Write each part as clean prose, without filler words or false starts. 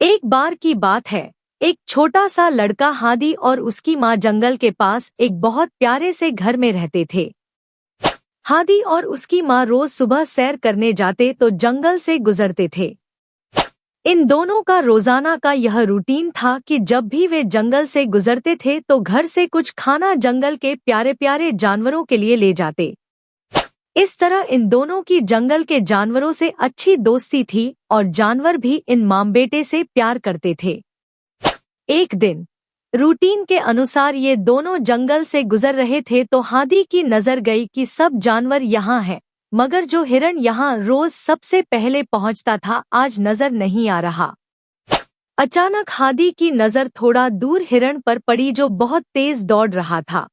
एक बार की बात है, एक छोटा सा लड़का हादी और उसकी माँ जंगल के पास एक बहुत प्यारे से घर में रहते थे। हादी और उसकी माँ रोज सुबह सैर करने जाते तो जंगल से गुजरते थे। इन दोनों का रोजाना का यह रूटीन था कि जब भी वे जंगल से गुजरते थे तो घर से कुछ खाना जंगल के प्यारे प्यारे जानवरों के लिए ले जाते। इस तरह इन दोनों की जंगल के जानवरों से अच्छी दोस्ती थी और जानवर भी इन माँ बेटे से प्यार करते थे। एक दिन रूटीन के अनुसार ये दोनों जंगल से गुजर रहे थे तो हादी की नजर गई कि सब जानवर यहाँ हैं, मगर जो हिरण यहाँ रोज सबसे पहले पहुँचता था आज नजर नहीं आ रहा। अचानक हादी की नजर थोड़ा दूर हिरण पर पड़ी जो बहुत तेज दौड़ रहा था।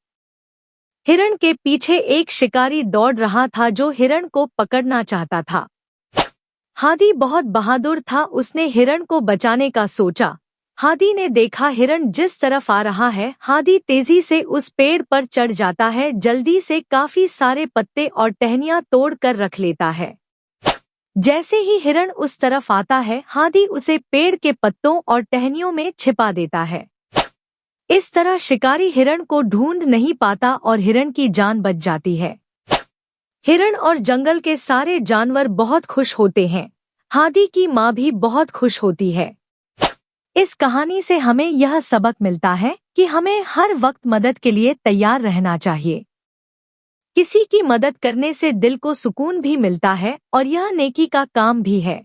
हिरण के पीछे एक शिकारी दौड़ रहा था जो हिरण को पकड़ना चाहता था। हादी बहुत बहादुर था, उसने हिरण को बचाने का सोचा। हादी ने देखा हिरण जिस तरफ आ रहा है, हादी तेजी से उस पेड़ पर चढ़ जाता है, जल्दी से काफी सारे पत्ते और टहनियां तोड़ कर रख लेता है। जैसे ही हिरण उस तरफ आता है, हादी उसे पेड़ के पत्तों और टहनियों में छिपा देता है। इस तरह शिकारी हिरण को ढूंढ नहीं पाता और हिरण की जान बच जाती है। हिरण और जंगल के सारे जानवर बहुत खुश होते हैं। हादी की माँ भी बहुत खुश होती है। इस कहानी से हमें यह सबक मिलता है कि हमें हर वक्त मदद के लिए तैयार रहना चाहिए। किसी की मदद करने से दिल को सुकून भी मिलता है और यह नेकी का काम भी है।